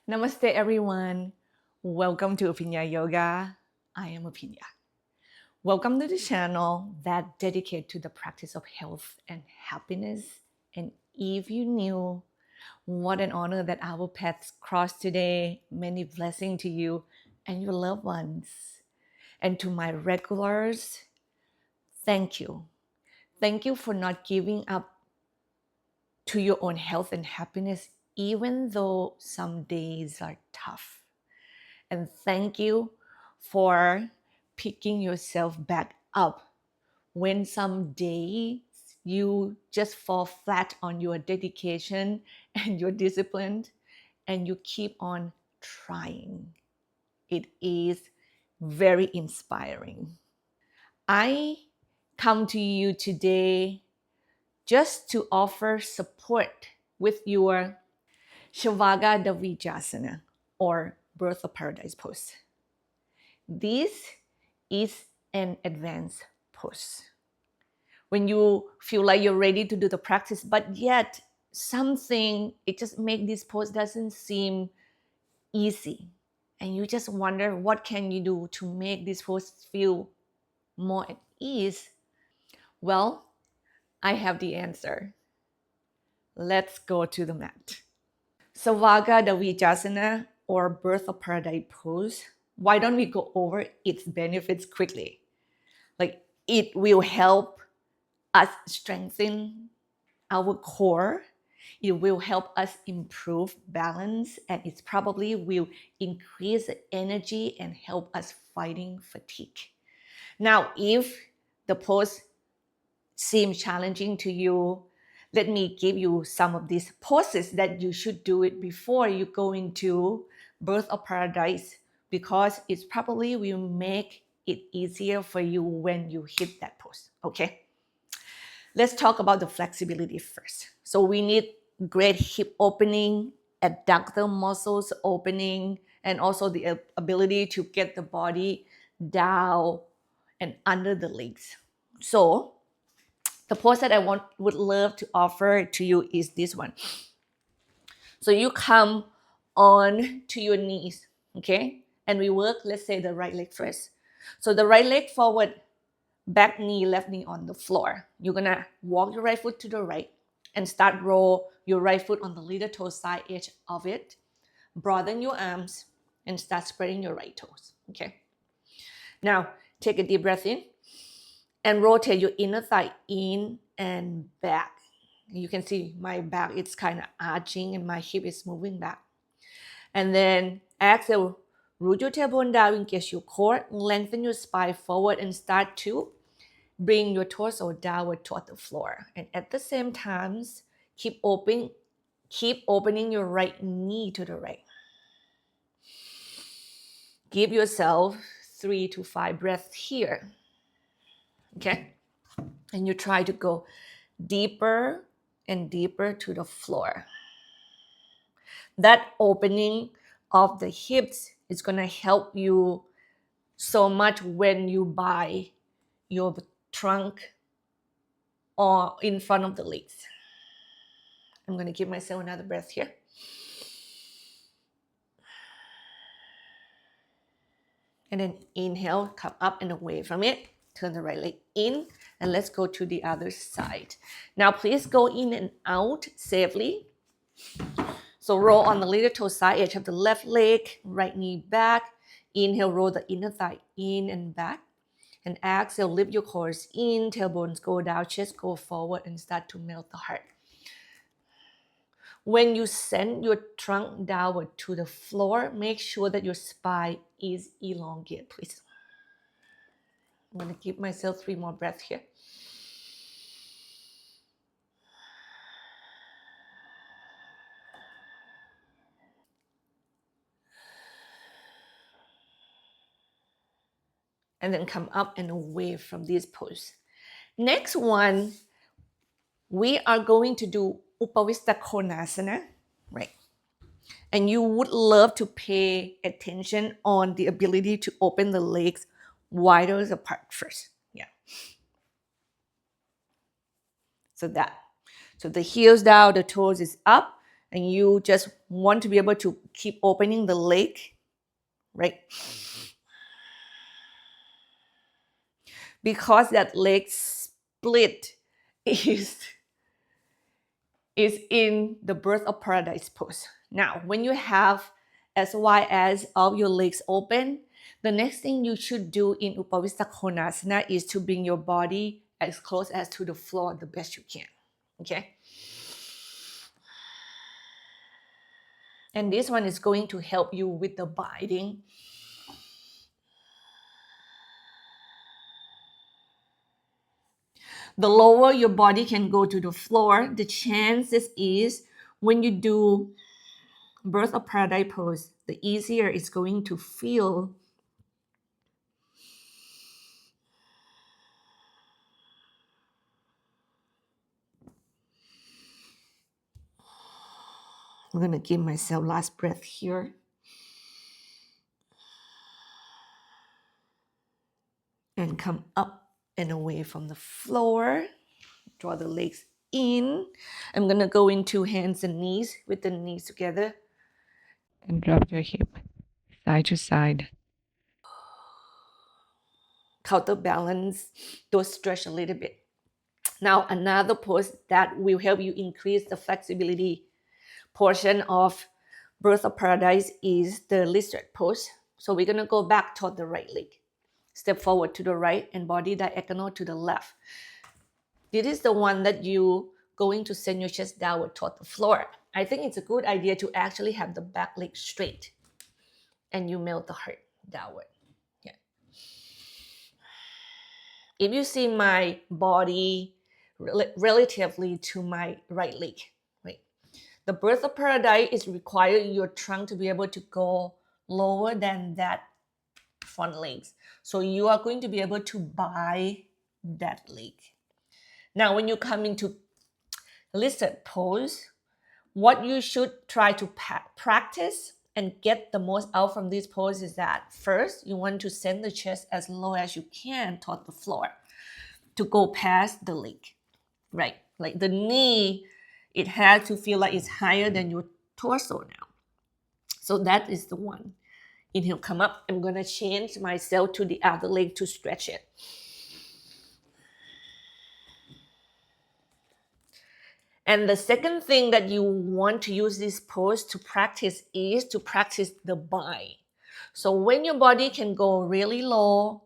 Namaste, everyone. Welcome to Aphinya Yoga. I am Aphinya. Welcome to the channel that dedicated to the practice of health and happiness. And if you knew, what an honor that our paths crossed today. Many blessings to you and your loved ones. And to my regulars, thank you. Thank you for not giving up to your own health and happiness, even though some days are tough. And thank you for picking yourself back up when some days you just fall flat on your dedication and your discipline, and you keep on trying. It is very inspiring. I come to you today just to offer support with your Svarga Dvijasana, or birth of paradise pose. This is an advanced pose. When you feel like you're ready to do the practice, but yet it just makes this pose doesn't seem easy. And you just wonder, what can you do to make this pose feel more at ease? Well, I have the answer. Let's go to the mat. Svarga Dvijasana, or birth of paradise pose. Why don't we go over its benefits quickly? Like, it will help us strengthen our core. It will help us improve balance, and it probably will increase the energy and help us fighting fatigue. Now, if the pose seems challenging to you, let me give you some of these poses that you should do it before you go into birth of paradise, because it probably will make it easier for you when you hit that pose. Okay, let's talk about the flexibility first. So we need great hip opening, adductor muscles opening, and also the ability to get the body down and under the legs. So the pose that I would love to offer to you is this one. So you come on to your knees, okay? And we work, let's say, the right leg first. So the right leg forward, back knee, left knee on the floor. You're gonna walk your right foot to the right and start roll your right foot on the little toe side edge of it. Broaden your arms and start spreading your right toes, okay? Now, take a deep breath in and rotate your inner thigh in and back. You can see my back, it's kind of arching and my hip is moving back. And then exhale, root your tailbone down, engage your core, lengthen your spine forward and start to bring your torso downward toward the floor. And at the same time, keep opening your right knee to the right. Give yourself 3 to 5 breaths here. Okay? And you try to go deeper and deeper to the floor. That opening of the hips is going to help you so much when you buy your trunk or in front of the legs. I'm going to give myself another breath here. And then inhale, come up and away from it. Turn the right leg in, and let's go to the other side. Now, please go in and out safely. So roll on the little toe side edge of the left leg, right knee back. Inhale, roll the inner thigh in and back. And exhale, lift your core in, tailbones go down, chest go forward, and start to melt the heart. When you send your trunk downward to the floor, make sure that your spine is elongated, please. I'm going to give myself 3 more breaths here. And then come up and away from this pose. Next one, we are going to do Upavista Konasana, right? And you would love to pay attention on the ability to open the legs wider apart first. Yeah. So the heels down, the toes is up, and you just want to be able to keep opening the leg, right? Because that leg split is in the birth of paradise pose. Now, when you have as wide as of your legs open, the next thing you should do in Upavista Konasana is to bring your body as close as to the floor the best you can. Okay? And this one is going to help you with the biting. The lower your body can go to the floor, the chances is when you do birth of paradise pose, the easier it's going to feel. I'm going to give myself last breath here. And come up and away from the floor. Draw the legs in. I'm going to go into hands and knees with the knees together. And drop your hip side to side. Counterbalance, those stretch a little bit. Now, another pose that will help you increase the flexibility portion of birth of paradise is the lizard pose. So we're going to go back toward the right leg. Step forward to the right and body diagonal to the left. This is the one that you going to send your chest downward toward the floor. I think it's a good idea to actually have the back leg straight and you melt the heart downward. Yeah. If you see my body relatively to my right leg, right? The birth of paradise is required your trunk to be able to go lower than that front legs. So you are going to be able to buy that leg. Now, when you come into lizard pose, what you should try to practice and get the most out from this pose is that first, you want to send the chest as low as you can toward the floor to go past the leg, right? Like the knee, it has to feel like it's higher than your torso now. So that is the one. Inhale, come up. I'm going to change myself to the other leg to stretch it. And the second thing that you want to use this pose to practice is to practice the bind. So when your body can go really low,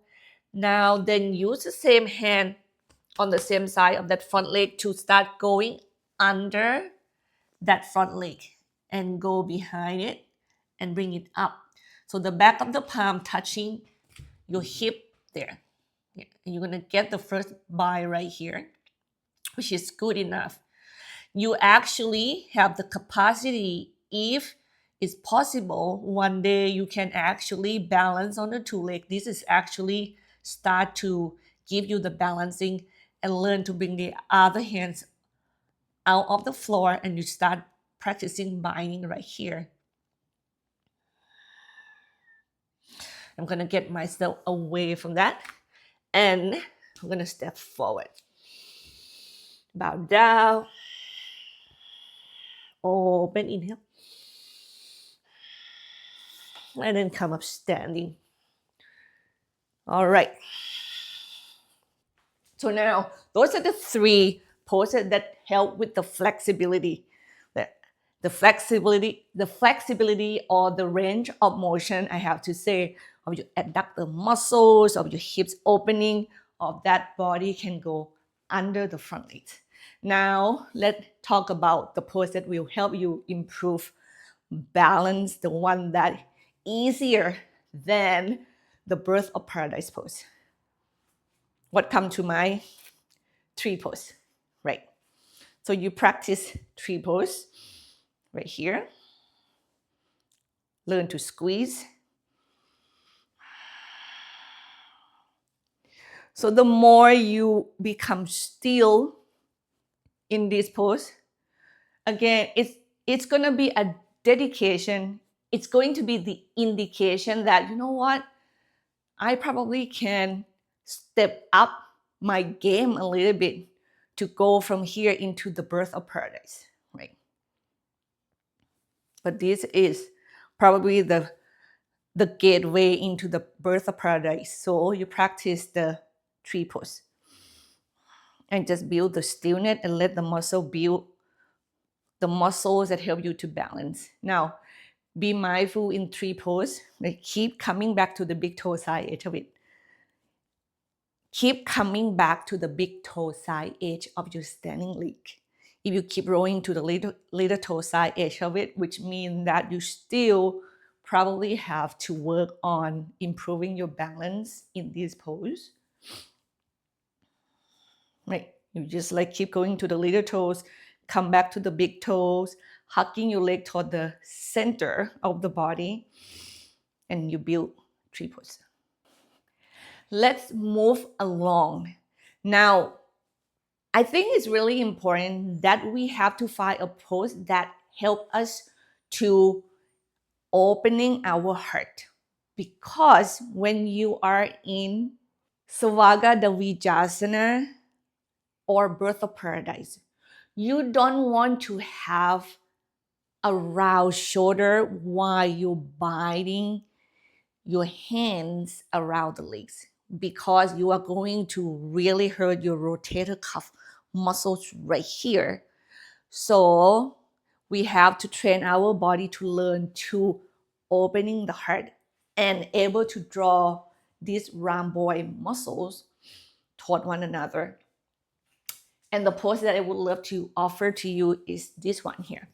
now then use the same hand on the same side of that front leg to start going under that front leg and go behind it and bring it up. So the back of the palm touching your hip there. Yeah. And you're going to get the first bind right here, which is good enough. You actually have the capacity, if it's possible, one day you can actually balance on the two legs. This is actually start to give you the balancing and learn to bring the other hands out of the floor and you start practicing binding right here. I'm going to get myself away from that and I'm going to step forward. Bow down. Open, inhale. And then come up standing. All right. So now, those are the three poses that help with the flexibility. The flexibility or the range of motion, I have to say, of your adductor muscles, of your hips opening, of that body can go under the front legs. Now, let's talk about the pose that will help you improve balance, the one that easier than the birth of paradise pose. What come to mind? Tree pose, right? So you practice tree pose right here. Learn to squeeze. So the more you become still in this pose, again, it's going to be a dedication. It's going to be the indication that, you know what, I probably can step up my game a little bit to go from here into the birth of paradise, right? But this is probably the gateway into the birth of paradise. So you practice the 3 pose and just build the stillness and let the muscle build the muscles that help you to balance. Now, be mindful in 3 pose. Like keep coming back to the big toe side edge of it. Keep coming back to the big toe side edge of your standing leg. If you keep rolling to the little toe side edge of it, which means that you still probably have to work on improving your balance in this pose. Right? You just like keep going to the little toes, come back to the big toes, hugging your leg toward the center of the body, and you build 3 poses. Let's move along. Now, I think it's really important that we have to find a pose that help us to opening our heart. Because when you are in Svarga, Dvijasana, or birth of paradise, you don't want to have a round shoulder while you're biting your hands around the legs, because you are going to really hurt your rotator cuff muscles right here. So we have to train our body to learn to opening the heart and able to draw these rhomboid muscles toward one another. And the pose that I would love to offer to you is this one here.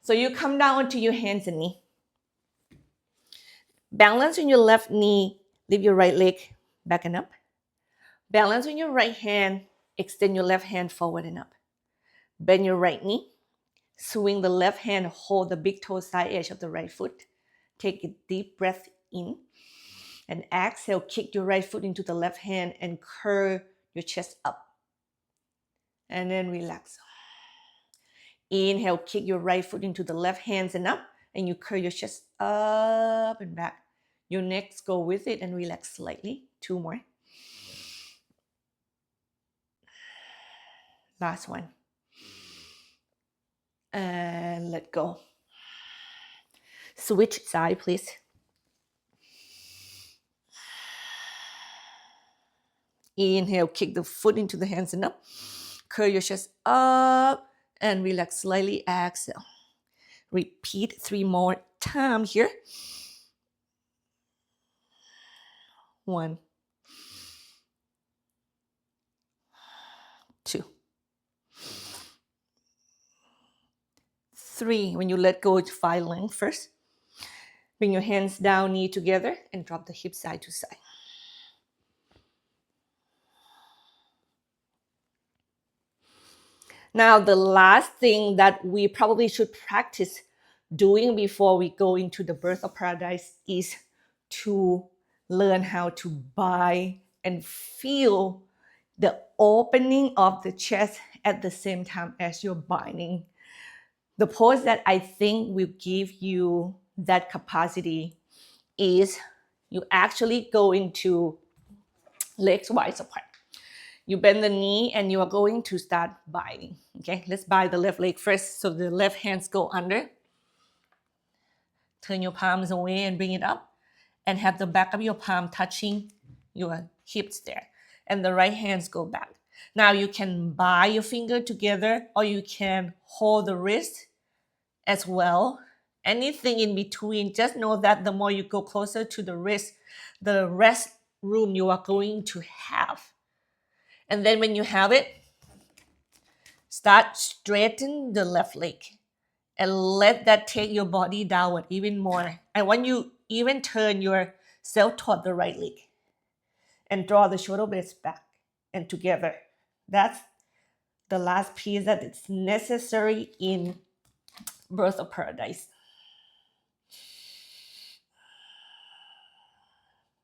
So you come down onto your hands and knee. Balance on your left knee, lift your right leg back and up. Balance on your right hand, extend your left hand forward and up. Bend your right knee, swing the left hand, hold the big toe side edge of the right foot. Take a deep breath in and exhale, kick your right foot into the left hand and curl your chest up. And then relax. Inhale, kick your right foot into the left hands and up, and you curl your chest up and back. Your necks go with it and relax slightly. 2 more. Last one. And let go. Switch side, please. Inhale, kick the foot into the hands and up. Curl your chest up and relax slightly. Exhale. Repeat 3 more times here. 1, 2, 3. When you let go, find length first. Bring your hands down, knee together, and drop the hips side to side. Now, the last thing that we probably should practice doing before we go into the birth of paradise is to learn how to bind and feel the opening of the chest at the same time as you're binding. The pose that I think will give you that capacity is you actually go into legs wide apart. You bend the knee and you are going to start binding. Okay, let's bind the left leg first. So the left hands go under. Turn your palms away and bring it up. And have the back of your palm touching your hips there. And the right hands go back. Now you can bind your finger together, or you can hold the wrist as well. Anything in between, just know that the more you go closer to the wrist, the rest room you are going to have. And then when you have it, start straighten the left leg and let that take your body downward even more. I want you even turn yourself toward the right leg and draw the shoulder blades back and together. That's the last piece that is necessary in birth of paradise.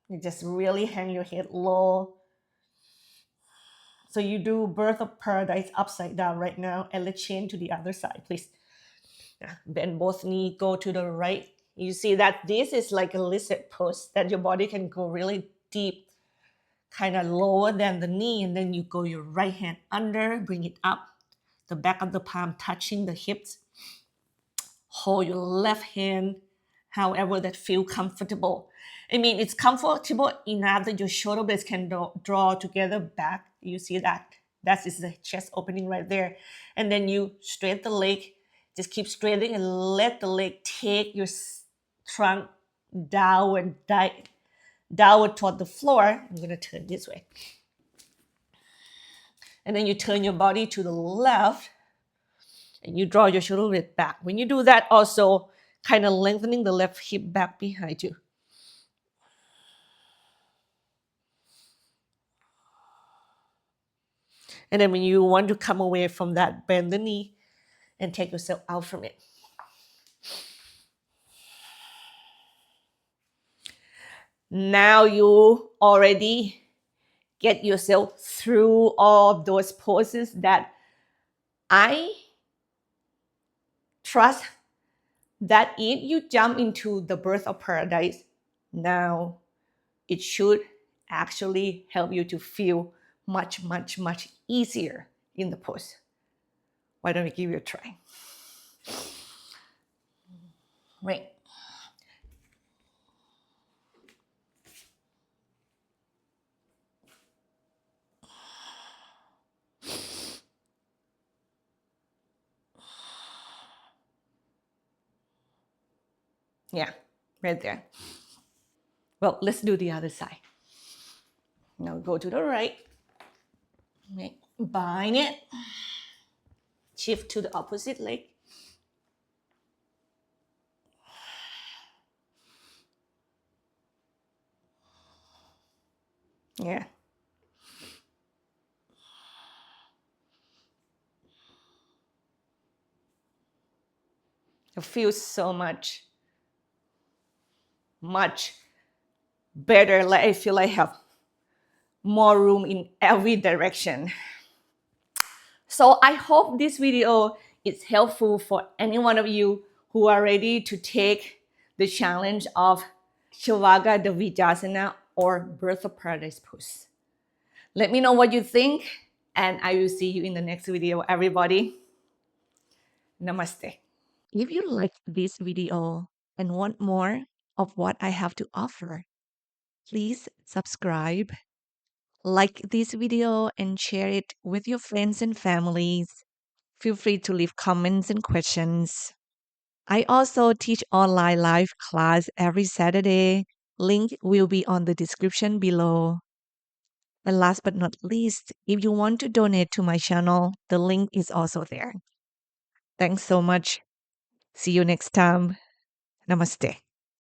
You just really hang your head low. So you do birth of paradise upside down right now, and let's change to the other side, please. Bend both knees, go to the right. You see that this is like a lizard pose, that your body can go really deep, kind of lower than the knee, and then you go your right hand under, bring it up, the back of the palm touching the hips. hold your left hand however that feel comfortable. I mean, it's comfortable enough that your shoulder blades can draw together back. You see that? That is the chest opening right there. And then you straighten the leg. Just keep straightening and let the leg take your trunk downward, downward toward the floor. I'm going to turn this way. And then you turn your body to the left and you draw your shoulder blade back. When you do that, also kind of lengthening the left hip back behind you. And then when you want to come away from that, bend the knee and take yourself out from it. Now you already get yourself through all of those poses that I trust that if you jump into the birth of paradise, now it should actually help you to feel much, much, much easier in the pose. Why don't we give it a try? Right. Yeah, right there. Well, let's do the other side. Now go to the right. Right. Bind it. Shift to the opposite leg. Yeah. It feels so much better. Like I feel I have more room in every direction. So I hope this video is helpful for any one of you who are ready to take the challenge of Svarga Dvijasana or Birth of Paradise pose. Let me know what you think, and I will see you in the next video, everybody. Namaste. If you liked this video and want more of what I have to offer, please subscribe, like this video, and share it with your friends and families. Feel free to leave comments and questions. I also teach online live class every Saturday. Link will be on the description below. And last but not least, if you want to donate to my channel, the link is also there. Thanks so much. See you next time. Namaste.